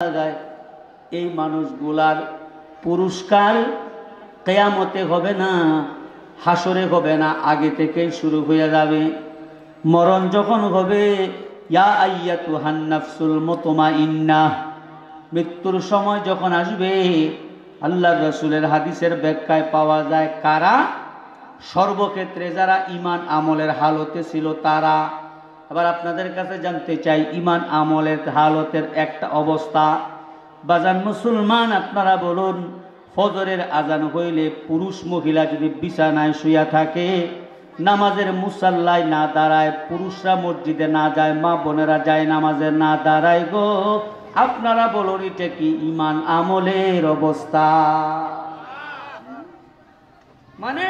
জায়গায় এই মানুষগুলার পুরস্কার কিয়ামতে হবে না, হাসরে হবে না, আগে থেকেই শুরু হয়ে যাবে। মরণ যখন হবে, ইয়া আইয়াতুহান নাফসুল মুতমাইন্নাহ, মৃত্যুর সময় যখন আসবে, আল্লাহর রাসূলের হাদিসের ব্যাখ্যায় পাওয়া যায় কারা? সর্বক্ষেত্রে যারা ঈমান আমলের হালতে ছিল তারা। আবার আপনাদের কাছে জানতে চাই, ঈমান আমলের হালতের একটা অবস্থা। বাজান মুসলমান, আপনারা বলুন, ফজরের আজান হইলে পুরুষ মহিলা যদি বিছানায় শুয়া থাকে, নামাজের মুসাল্লায় না দাঁড়ায়, পুরুষরা মসজিদে না যায়, মা বোনেরা যায় নামাজে না দাঁড়ায় গো, আপনারা বলুন এটা কি ঈমান আমলের অবস্থা? মানে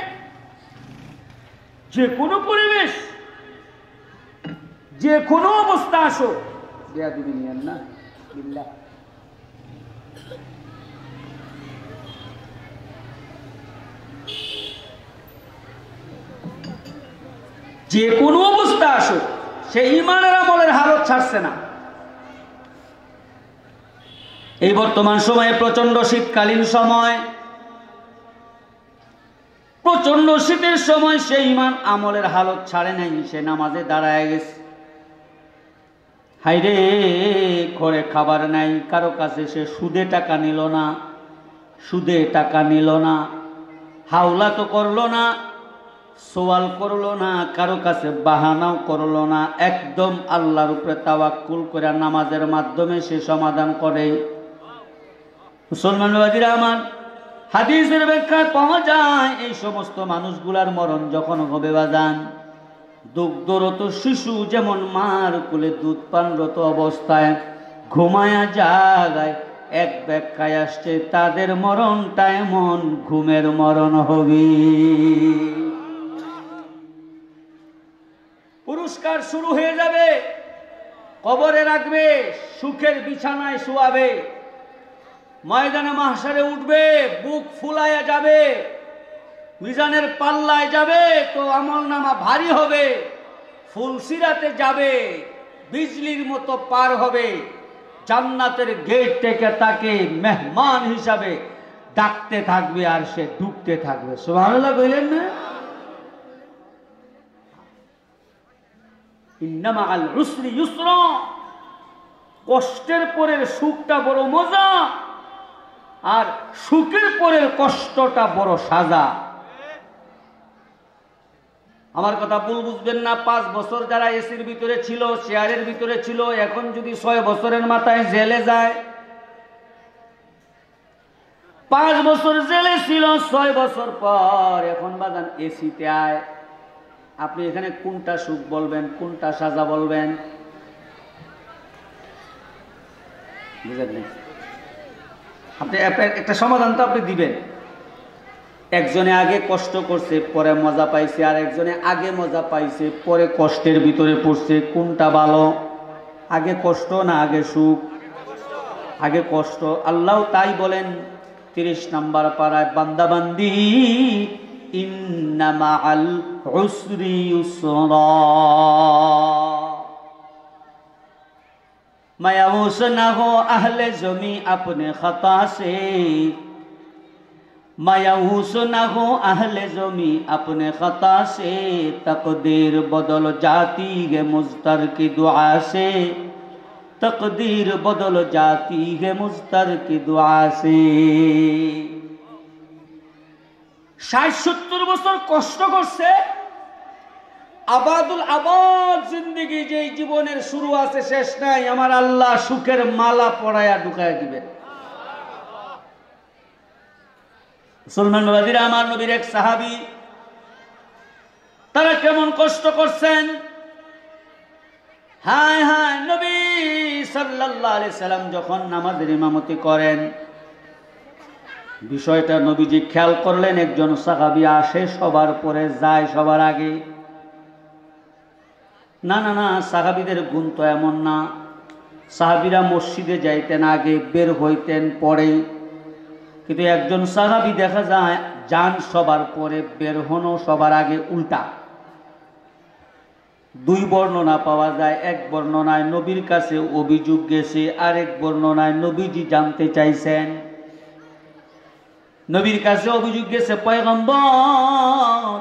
যে কোনো পরিবেশ, যে কোনো অবস্থা আসো, দেয়া দিবি নিয়েন না বিল্লাহ। যে কোনো অবস্থা আসো, সে ঈমানের আমলের হালত ছাড়ছে না। এই বর্তমান সময়ে প্রচন্ড শীতকালীন সময়, প্রচন্ড শীতের সময় সে ঈমান আমলের হালত ছাড়ে নাই, সে নামাজে দাঁড়ায় গেছে। হাইরে, ঘরে খাবার নাই, কারো কাছে সে সুদে টাকা নিল না, সুদে টাকা নিল না, হাওলা তো করলো না, সওয়াল করলো না, কারো কাছে বাহানাও করলো না, একদম আল্লাহর উপরে তাওয়াক্কুল করে নামাজের মাধ্যমে সে সমাধান করে। মুসলমান বাদীরা আমার, হাদিসের ব্যাখ্যায় পাওয়া যায় এই সমস্ত মানুষগুলার মরণ যখন হবে বাজান, দুগ্ধরত শিশু যেমন মার কোলে দুধ পানরত অবস্থায় ঘুমায়া যায়, এক ব্যাখ্যায় আসছে তাদের মরণটা এমন ঘুমের মরণ হবে। পুরস্কার শুরু হয়ে যাবে, কবরে রাখবে, সুখের বিছানায় শুয়াবে, ময়দানে মাহশারে উঠবে, বুক ফুলায়া যাবে, মিজানের পাল্লায় যাবে তো আমলনামা ভারী হবে, ফুলসিরাতে যাবে, বিজলির মতো পার হবে, জান্নাতের গেট থেকে তাকে মেহমান হিসাবে ডাকতে থাকবে আর সে ঢুকতে থাকবে। সুবহানাল্লাহ বললেন না? ইন্না মাআল উসরি ইউসরা, কষ্টের পরের সুখটা বড় মজা, আর সুখের পরের কষ্টটা বড় সাজা। আমার কথা ভুল বুঝবেন না, 5 বছর যারা এসির ভিতরে ছিল, চেয়ারের ভিতরে ছিল, এখন যদি 6 বছরের মাথায় জেলে যায়, 5 বছর জেলে ছিল, 6 বছর পর এখন বাজান এসিতে আয়, আপনি এখানে কোনটা সুখ বলবেন, কোনটা সাজা বলবেন? বুঝলেন না? আপনি একটা সমাধান তো আপনি দিবেন। একজনে আগে কষ্ট করছে, পরে মজা পাইছে, আর একজনে আগে মজা পাইছে, পরে কষ্টের ভিতরে পড়ছে, কোনটা ভালো? আগে কষ্ট না আগে সুখ? আগে কষ্ট। আল্লাহ তাই বলেন 30 নম্বর পারায়, বান্দাবান্দি ইন্না মাআল উসরি ইউসরা, मायूस न हो अहले ज़मी अपने खता से, मायूस न हो अहले ज़मी अपने खता से, तकदीर बदल जाती है मुज़्तर की दुआ से, तकदीर बदल जाती है मुज़्तर की दुआ से। 60-70 বছর কষ্ট করছে, আবাদুল আবাদ জিন্দেগি, যে জীবনের শুরু আছে শেষ নাই, আমার আল্লাহ সুখের মালা পরায়া ঢুকায় দিবেন। মুসলমান বাবাজিরা আমার, নবীর এক সাহাবী, তারা কেমন কষ্ট করছেন। হায় হায়, নবী সাল্লাল্লাহু আলাইহি সাল্লাম যখন নামাজের ইমামতি করেন, বিষয়টা নবীজি খেয়াল করলেন। একজন সাহাবী আসে সবার পরে, যায় সবার আগে। না না না, সাহাবীদের গুণ তো এমন না। সাহাবীরা মসজিদে যাইতেন আগে, বের হইতেন পরে, কিন্তু একজন সাহাবী দেখা যায় যান সবার পরে, বের হনো সবার আগে, উল্টা। দুই বর্ণনা পাওয়া যায়। এক বর্ণনায় নবীর কাছে অভিযোগ গেছে, আরেক বর্ণনায় নবীজি জানতে চাইছেন। নবীর কাছে অভিযোগ গেছে, পয়গম্বর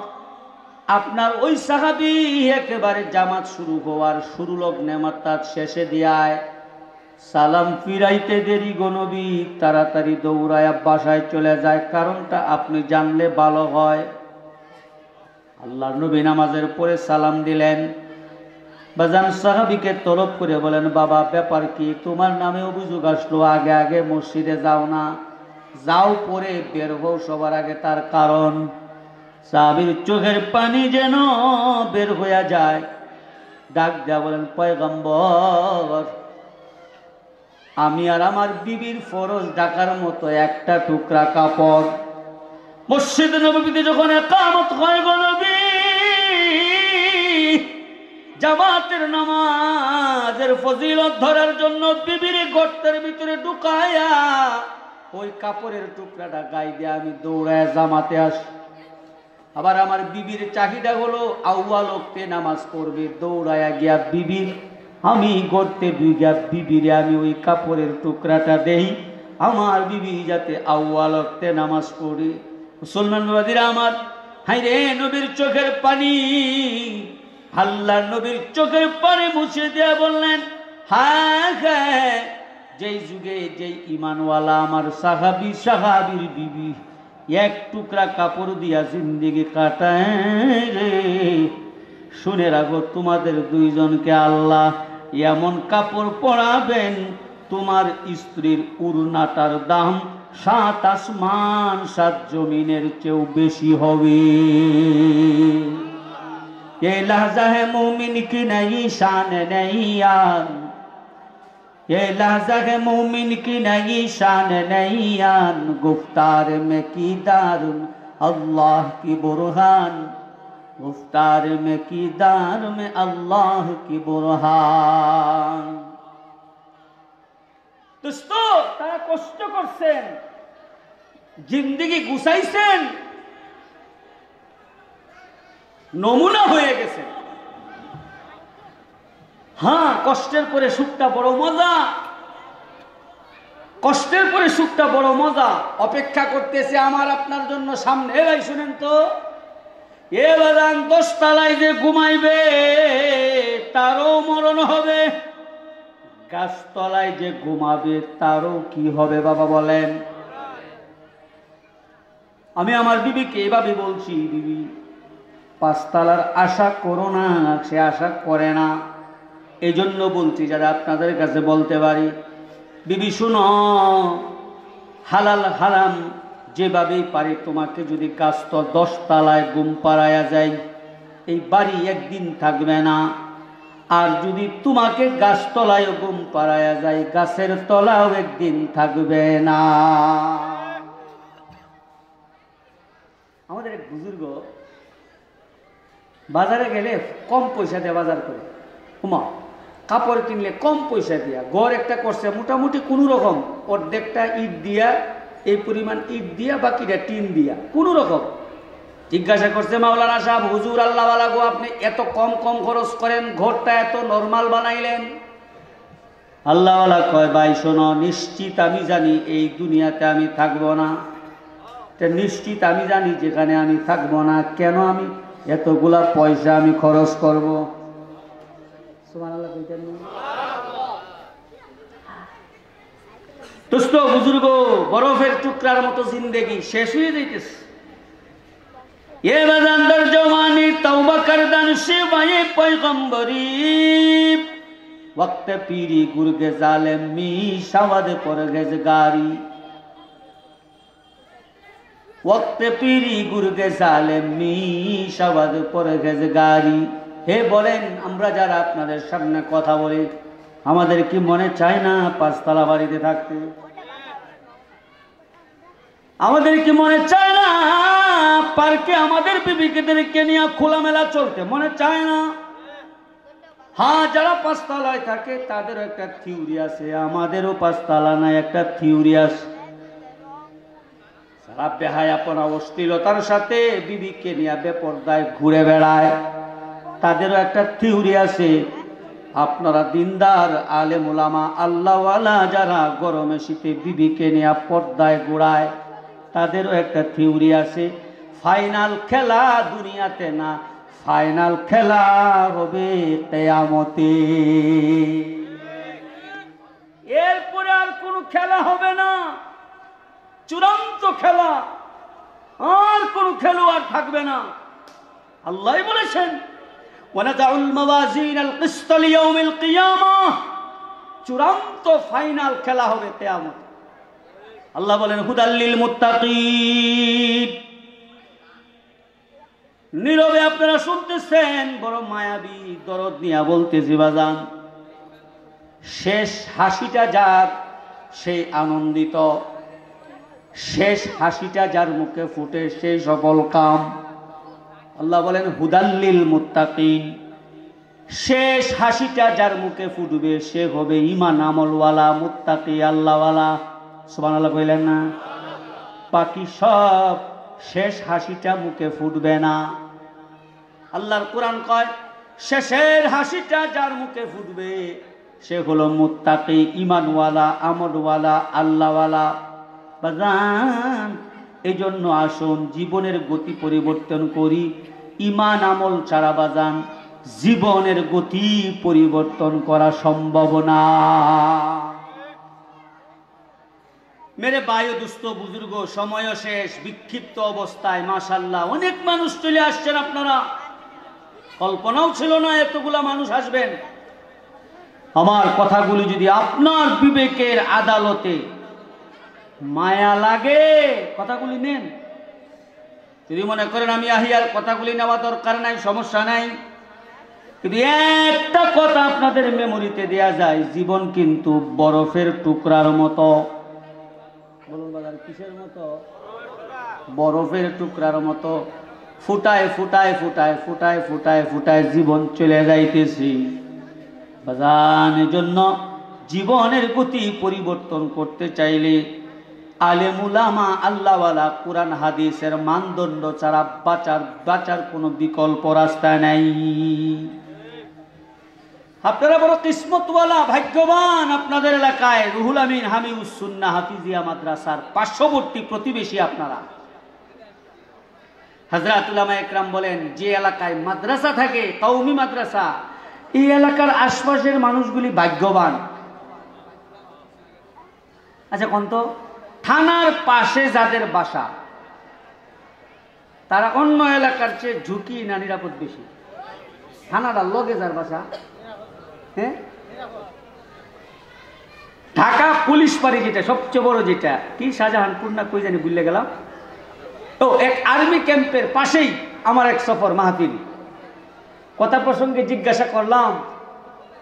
আপনার ওই সাহাবী একেবারে জামাত শুরু হওয়ার শুরু লগ্নে মাত্রার শেষে দিয়ায় সালাম ফিরাইতে দেরি গো নবী, তাড়াতাড়ি দৌড়ায় বাসায় চলে যায়, কারণটা আপনি জানলে ভালো হয়। আল্লাহর নবী নামাজের পরে সালাম দিলেন। বাজান সাহাবীকে তলব করে বলেন, বাবা ব্যাপার কি, তোমার নামে অভিযোগ আসলো, আগে আগে মসজিদে যাও না, যাও পরে বের হও সবার আগে। তার কারণ সাহাবীর চোখের পানি যেন বের হয়ে যায়। ডাক দেয়া বলেন, পয়গম্বর আমি আর আমার বিবির ফরজ ঢাকার মতো একটা টুকরা কাপড় মসজিদ নববীতে যখন ইকামত হয় গো নবী, জামাতের নামাজের ফজিলত ধরার জন্য বিবির গর্তের ভিতরে ঢুকায়া ওই কাপড়ের টুকরাটা গায়ে দিয়ে আমি দৌড়ায় জামাতে আসি। আবার আমার বিবির চাহিদা হলো আউয়াল ওয়াক্তে নামাজ পড়বে, দৌড়ায়া গিয়া বিবির আমি গর্তে ঢুকিয়া বিবিরে আমি ওই কাপড়ের টুকরাটা দেই, আমার বিবি যাতে আউয়াল ওয়াক্তে নামাজ পড়ে। মুসলমান বাবাদিরা আমার, হাই রে নবীর চোখের পানি, আল্লাহর নবীর চোখের পানি মুছে দিয়ে বললেন, হ্যাঁ হ্যাঁ, যেই যুগে যেই ইমানওয়ালা আমার সাহাবীর বিবি এক টুকরা কাপড় দিয়া জিন্দেগি কাটায় রে, শুনে রাখো তোমাদের দুইজনকে আল্লাহ এমন কাপড় পরাবেন তোমার স্ত্রীর উড়নাটার দাম 7 আসমান 7 জমিনের চেয়েও বেশি হবে। ये लहज़ा है मोमिन की नई शान नहीं आन, ये लहज़ा है मोमिन की नई शान नहीं आन, गुफ्तार में की दारुन अल्लाह की बुरहान, गुफ्तार में की दार में अल्लाह की बुरहान। दोस्तों तारा कष्ट करছেন, जिंदगी गुছাইছেন, নমুনা হয়ে গেছে। হ্যাঁ, কষ্টের পরে সুখটা বড় মজা, কষ্টের পরে সুখটা বড় মজা অপেক্ষা করতেছে আমার আপনার জন্য সামনে। ভাই শুনেন তো, এ বাজান 10 তলায় যে ঘুমাইবে তারও মরণ হবে, গাছতলায় যে ঘুমাবে তারও কি হবে বাবা বলেন? আমি আমার বিবিকে এভাবে বলছি, বিবি 5 তলার আশা করো না, সে আশা করে না। এই জন্য বলছি যারা আপনাদের কাছে বলতে পারি, বিবি শুনো, হালাল হারাম যেভাবেই পারি তোমাকে যদি গাছ 10 তলায় ঘুম পাড়ায়া যায়, এই বাড়ি একদিন থাকবে না। আর যদি তোমাকে গাছতলায় ঘুম পাড়ায়া যায়, গাছের তলাও একদিন থাকবে না। আমাদের এক বুজুর্গ বাজারে গেলে কম পয়সা দিয়ে বাজার করে, উমা কাপড় কিনলে কম পয়সা দিয়া, ঘর একটা করছে মোটামুটি কোনো রকম, অর্ধেকটা ইট দিয়া, এই পরিমাণ ইট দিয়া, বাকিটা টিন দিয়া কোনো রকম। জিজ্ঞাসা করছে মাওলানা সাহেব, হুজুর আল্লাহওয়ালা গো, আপনি এত কম কম খরচ করেন, ঘরটা এত নরমাল বানাইলেন। আল্লাহওয়ালা কয়, ভাই শোনো, নিশ্চিত আমি জানি এই দুনিয়াতে আমি থাকবো না, নিশ্চিত আমি জানি যেখানে আমি থাকবো না, কেন আমি এতগুলা পয়সা আমি খরচ করবো। সুবহানাল্লাহ কইতেন না? দোস্ত বুজুর্গ, বরফের টুকরার মতো জিন্দেগি শেষ হয়ে যাইতেছে। ये बजांदर जवानी तौबा करदन शिवाए पैगंबरी, वक्त पीरी गुरगे जालिम मी शवद परहेजगारी, वक्त पीरी गुरगे जालिम मी शवद परहेजगारी। হে বলেন, আমরা যারা আপনাদের সামনে কথা বলি, আমাদের কি মনে চায় না 5 তলা বাড়িতে থাকতে? আমাদের কি মনে চায় না পার্কে আমাদের বিবিকেদেরকে নিয়ে খোলামেলা চলতে? মনে চায় না? হ্যাঁ, যারা 5 তলায় থাকে তাদেরও একটা থিওরি আছে, আমাদেরও 5 তলা নাই একটা থিওরি আছে। সারা বেহায়াপনা অশ্লীলতার সাথে বিবিকে নিয়ে বেপরদায় ঘুরে বেড়ায়। তাদেরও একটা থিওরি আছে। আপনারা দিনদার আলেম ওলামা আল্লাহওয়ালা যারা গরমে শীতে বিবিকে নিয়ে পর্দায় ঘোরায়, তাদেরও একটা থিওরি আছে, ফাইনাল খেলা দুনিয়াতে না, ফাইনাল খেলা হবে কিয়ামতে। এরপরে আর কোনো খেলা হবে না, চূড়ান্ত খেলা, আর কোনো খেলোয়াড় থাকবে না। আল্লাহ বলেছেন ওয়ানাদাউল মাওয়াজিনাল কিসত লিয়াউমিল কিয়ামাহ, চূড়ান্ত ফাইনাল খেলা হবে কিয়ামত। আল্লাহ বলেন হুদাল লিল মুত্তাকিন। নীরবে আপনারা শুনতেছেন, বড় মায়াবী দরদ নিয়ে বলতেছি বাজান, শেষ হাসিটা যার সেই আনন্দিত, শেষ হাসিটা যার মুখে ফুটে সেই সফল কাম। আল্লাহ বলেন হুদাল্লিল মুত্তাকিন, শেষ হাসিটা যার মুখে ফুটবে সে হবে ঈমান আমলওয়ালা মুত্তাকি আল্লাহওয়ালা। সুবহানাল্লাহ কইলেন না? বাকি সব শেষ হাসিটা মুখে ফুটবে না। আল্লাহর কোরআন কয় শেষের হাসিটা যার মুখে ফুটবে সে হলো মুত্তাকি, ঈমানওয়ালা, আমলওয়ালা, আল্লাহওয়ালা। বাজান, এই জন্য আসুন জীবনের গতি পরিবর্তন করি। ঈমান আমল ছাড়া বাজান জীবনের গতি পরিবর্তন করা সম্ভব না। মেরে বায়ু দুস্থ বুজুর্গ, সময় শেষ, বিক্ষিপ্ত অবস্থায় মাশাআল্লাহ অনেক মানুষ চলে আসছেন। আপনারা কল্পনাও ছিল না এতগুলা মানুষ আসবেন। আমার কথাগুলি যদি আপনার বিবেকের আদালতে মায়া লাগে, কথাগুলি নেন। যদি মনে করেন আমি আহিয়ার কথাগুলি নেওয়া দরকার নাই, সমস্যা নাই। কিন্তু একটা কথা আপনাদের মেমোরিতে দেয়া যায়, জীবন কিন্তু বরফের টুকরার মতো। বলুন বাজার কিসের মতো? বরফের টুকরার মতো। ফুটায় ফুটায় ফুটায় ফুটায় ফুটায় ফুটায় জীবন চলে যাইতেছি বাজান। এজন্য জীবনের গতি পরিবর্তন করতে চাইলে আলেম উলামা আল্লাহওয়ালা কোরআন হাদিসের মানদণ্ড ছাড়া বাঁচার কোনো বিকল্প রাস্তা নাই। আপনারা বড় কিসমতওয়ালা, ভাগ্যবান। আপনাদের এলাকায় রুহুল আমিন হামিউস সুন্নাহ হাফিজিয়া মাদ্রাসার পার্শ্ববর্তী প্রতিবেশী আপনারা। হযরত উলামা একরাম বলেন, যে এলাকায় মাদ্রাসা থাকে, কওমি মাদ্রাসা, এই এলাকার আশপাশের মানুষগুলি ভাগ্যবান। আচ্ছা কোন তো, থানার পাশে যাদের বাসা তারা অন্য এলাকার চেয়ে ঝুঁকি না নিরাপদ বেশি? থানাটা লগে যার বাসা, হ্যাঁ, ঢাকা পুলিশ পাড়ি যেটা সবচেয়ে বড়, যেটা কি শাহজাহানপুর না কই জানি ভুলে গেলাম, ও এক আর্মি ক্যাম্পের পাশেই আমার এক সফর মাহফিল। কথা প্রসঙ্গে জিজ্ঞাসা করলাম,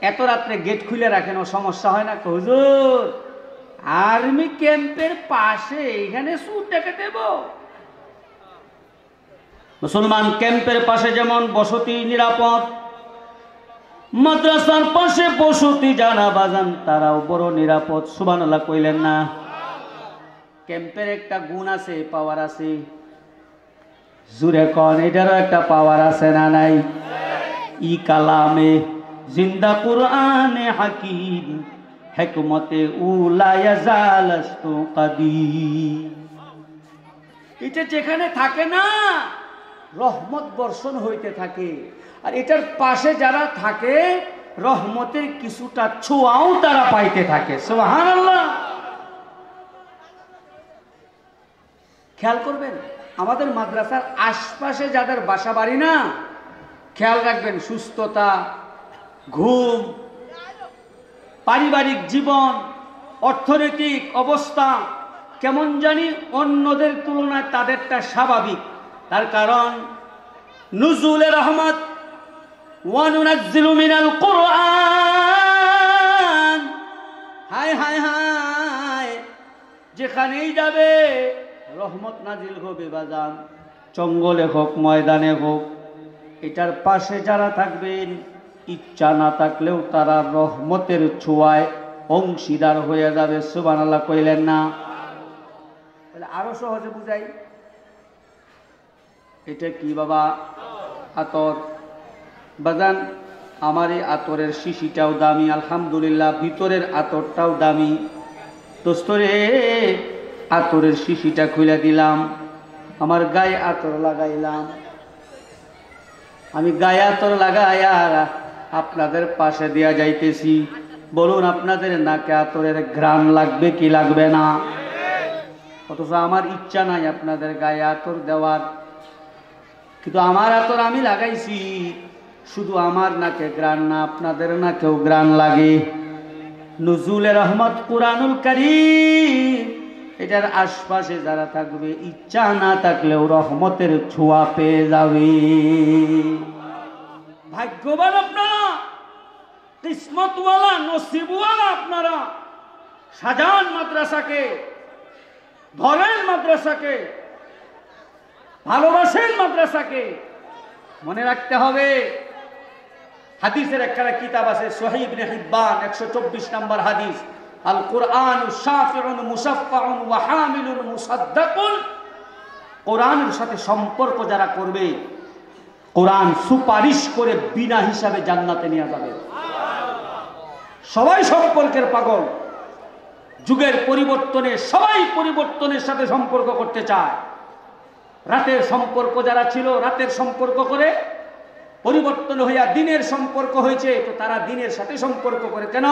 এত রাত্রে গেট খুলে রাখেন, ও সমস্যা হয় না? হুজুর, আর্মি ক্যাম্পের পাশে এখানে সুদ ডেকে দেব? মুসলমান ক্যাম্পের পাশে যেমন বসতি নিরাপদ, মাদ্রাসার পাশে বসতি যারা বাজান তারাও বড় নিরাপদ। সুবহানাল্লাহ কইলেন না? ক্যাম্পের একটা গুণ আছে, পাওয়ার আছে। জুরে কন, এটারও একটা পাওয়ার আছে না নাই? ই কালামে জিন্দা কুরআনে হাকিম হিকমতে উলা ইয়াজালাস্তু কাদিম। এটা যেখানে থাকে না, রহমত বর্ষণ হইতে থাকে। আর এটার পাশে যারা থাকে, রহমতের কিছুটা ছোঁয়াও তারা পাইতে থাকে। সুবহানাল্লাহ। খেয়াল করবেন, আমাদের মাদ্রাসার আশপাশে যাদের বাসা বাড়ি না, খেয়াল রাখবেন, সুস্থতা, ঘুম, পারিবারিক জীবন, অর্থনৈতিক অবস্থা কেমন জানি অন্যদের তুলনায় তাদেরটা স্বাভাবিক। তার কারণ নুজুলে রহমত, ওয়া নুনাজ্জিলু মিনাল কুরআন। হায় হায় হায়, যেখানেই যাবে রহমত নাজিল হবে বাজান, জঙ্গলে হোক ময়দানে হোক। এটার পাশে যারা থাকবেন, ইচ্ছা না থাকলেও তারা রহমতের ছোঁয়ায় অংশীদার হয়ে যাবে। সুবহানাল্লাহ কইলেন না? তাহলে আরো সহজে বুঝাই, এটা কি বাবা? আতর। বাজান আমার এই আতরের শিশিটাও দামি, আলহামদুলিল্লাহ ভিতরের আতরটাও দামি। দোস্তরে আতরের শিশিটা খুলে দিলাম, আমার গায়ে আতর লাগাইলাম। আমি গায়ে আতর লাগাইয়া আপনাদের পাশে দিয়া যাইতেছি। বলুন আপনাদের নাকে আতরের ঘ্রাণ লাগবে কি লাগবে না? অথচ আমার ইচ্ছা নাই আপনাদের গায়ে আতর দেওয়ার, কিন্তু আমার আতর আমি লাগাইছি। শুধু আমার নাকে ঘ্রাণ না, আপনাদের নাকেও ঘ্রাণ লাগে। নুজুলে রহমত কুরআনুল কারীম, এটার আশপাশে যারা থাকবে ইচ্ছা না থাকলেও রহমতের ছোঁয়া পেয়ে যাবে। ভাগ্যবান আপনারা, কিসমতওয়ালা, নসিবওয়ালা আপনারা। সাজান মাদ্রাসাকে, ধরেন মাদ্রাসাকে, ভালোবাসেন মাদ্রাসাকে। মনে রাখতে হবে, হাদিসের একটা কিতাব আছে সহিহ ইবনে হিব্বান 124 নম্বর হাদিস, আল কুরআনু শাফিউন মুশাফফাউন ওয়া হামিলুন মুসাদ্দাকুন। কোরআনের সাথে সম্পর্ক যারা করবে, কোরআন সুপারিশ করে বিনা হিসাবে জান্নাতে নিয়ে যাবে। সবাই সম্পর্কের পাগল। যুগের পরিবর্তনে সবাই পরিবর্তনের সাথে সম্পর্ক করতে চায়। রাতের সম্পর্ক যারা ছিল রাতের সম্পর্ক করে, পরিবর্তন হইয়া দিনের সম্পর্ক হয়েছে, তো তারা দিনের সাথে সম্পর্ক করে। কেন?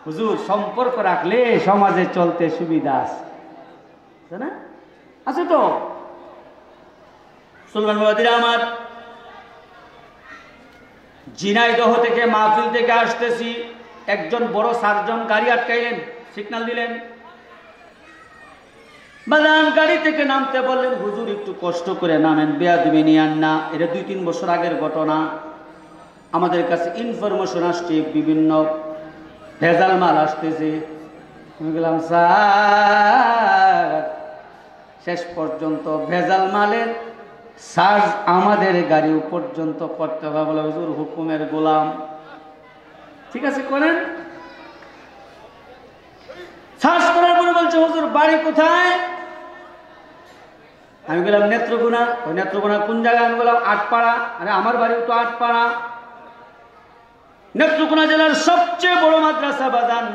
হুজুর সম্পর্ক রাখলে সমাজে চলতে সুবিধা আছে, না? আছে তো। মুসলমান বাবাদিরা আমার, ঝিনাইদহ থেকে মাহফিল থেকে আসতেছি, একজন বড় সার্জন গাড়ি আটকাইলেন, সিগন্যাল দিলেন। বাজান গাড়ি থেকে নামতে বললেন, হুজুর একটু কষ্ট করে নামেন, বেয়াদবি নিয়ান না। এটা 2-3 বছর আগের ঘটনা। আমাদের কাছে ইনফরমেশন আসছে বিভিন্ন ভেজাল মাল আসতেছে। আমি বললাম স্যার, শেষ পর্যন্ত ভেজাল মালের সার্চ আমাদের গাড়ি পর্যন্ত করতে হবে। বলে হুজুর হুকুমের গোলাম। ঠিক আছে করেন। সার্চ করার পরে বলছে হুজুর বাড়ি কোথায়? আমি বললাম নেত্রকোনা। ওই নেত্রকোনা কোন জায়গায়? আমি বললাম আটপাড়া। আরে আমার বাড়িও তো আটপাড়া। নেত্রকোনা জেলার সবচেয়ে বড় মাদ্রাসা বাজান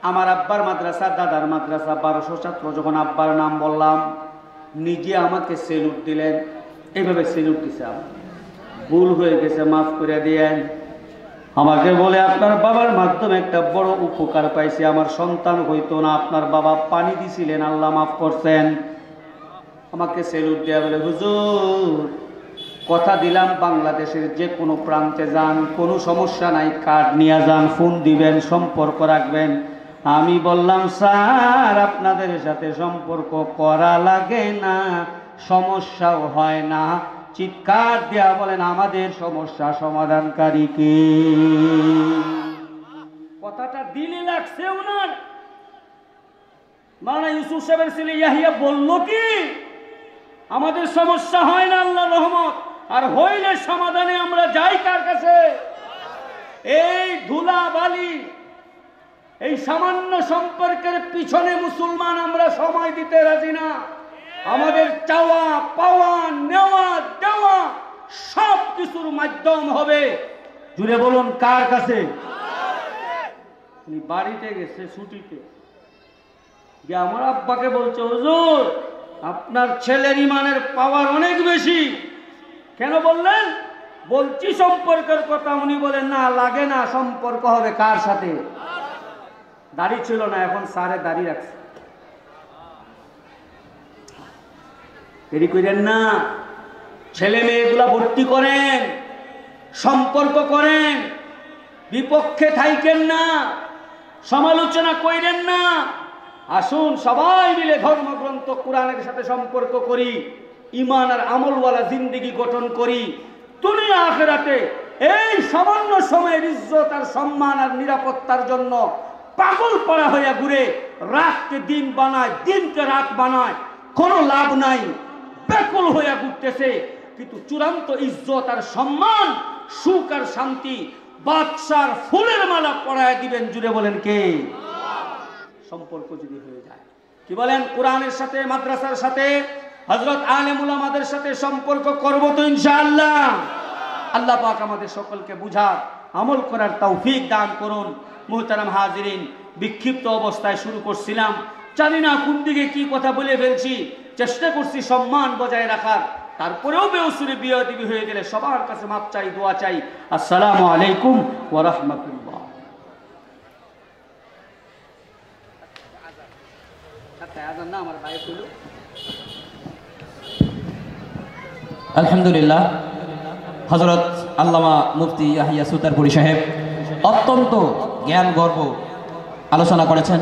আমার আব্বার মাদ্রাসা, দাদার মাদ্রাসা, 1200 ছাত্র। যখন আব্বার নাম বললাম, নিজে আমাকে সেলুট দিলেন। এইভাবে সেলুট দিছে। ভুল হয়ে গেছে, মাফ করে দিয়েন। আমাকে বলে আপনার বাবার মাধ্যমে একটা বড় উপকার পাইছি, আমার সন্তান হইতো না, আপনার বাবা পানি দিছিলেন, আল্লাহ মাফ করছেন। আমাকে সেলুট দেয়া বলে হুজুর কথা দিলাম বাংলাদেশের যে কোনো প্রান্তে যান, কোনো সমস্যা নাই, কার্ড নিয়ে যান, ফোন দিবেন, সম্পর্ক রাখবেন। আমি বললাম স্যার আপনাদের সাথে সম্পর্ক করা লাগে না, সমস্যাও হয় না। চিৎকার দেয়া বলেন আমাদের সমস্যা সমাধানকারী কে? কথাটা দিলে লাগছে ওনার। মাওলানা ইউসুফ সাহেবের ছেলে ইয়াহিয়া বলল কি আমাদের সমস্যা হয় না, আল্লাহর রহমত। আর হইলে সমাধানে আমরা যাই কার কাছে? এই ধুলা বালি, এই সামান্য সম্পর্কের পিছনে মুসলমান আমরা সময় দিতে রাজি না। আমাদের চাওয়া পাওয়া নেওয়া দেওয়া সব কিছুর মাধ্যম হবে, জুড়ে বলুন কার কাছে? উনি বাড়িতে গেছে ছুটিতে, যে আমার আব্বাকে বলছে হুজুর আপনার ছেলের ইমানের পাওয়ার অনেক বেশি। কেন বললেন? বলছি সম্পর্কের কথা। উনি বলেন না লাগে না, সম্পর্ক হবে কার সাথে? দাড়ি ছিল না, এখন স্যারে দাড়ি রাখছে। দেরি করেন না, ছেলে মেয়েগুলা ভর্তি করেন, সম্পর্ক করেন, বিপক্ষে থাইকেন না, সমালোচনা করেন না। আসুন সবাই মিলে ধর্মগ্রন্থ কোরআনের সাথে সম্পর্ক করি, ঈমান আর আমলওয়ালা জিন্দেগি গঠন করি। দুনিয়া আখিরাতে এই সামান্য সময়ের ইজ্জত আর সম্মান আর নিরাপত্তার জন্য পাগল পড়া হইয়া ঘুরে, রাতকে দিন বানায়, দিনকে রাত বানায়, কোনো লাভ নাই, ব্যাকুল হইয়া ঘুরতেছে। কিন্তু চূড়ান্ত ইজ্জত আর সম্মান, সুখ আর শান্তি বাদশার ফুলের মালা পরায় দিবেন, জুড়ে বলেন কে? সম্পর্ক যদি হয়ে যায়। কি বলেন? কোরআনের সাথে, মাদ্রাসার সাথে, হযরত আলেম উলামাদের সাথে সম্পর্ক করব তো ইনশাআল্লাহ। আল্লাহ পাক আমাদের সকলকে বুঝার আমল করার তৌফিক দান করুন। মুহতারাম হাজিরিন, বিক্ষিপ্ত অবস্থায় শুরু করছিলাম, জানি না কোন দিকে কি কথা বলে ফেলছি। চেষ্টা করছি সম্মান বজায় রাখার, তারপরেও বেউসুরি বিয়াদবি হয়ে গেলে সবার কাছে মাপ চাই, দোয়া চাই। আসসালামু আলাইকুম ওয়া রাহমাতুল্লাহ। আলহামদুলিল্লাহ, হযরত আল্লামা মুফতি ইয়াহিয়া সুতারপুরি সাহেব অত্যন্ত জ্ঞান গর্ব আলোচনা করেছেন।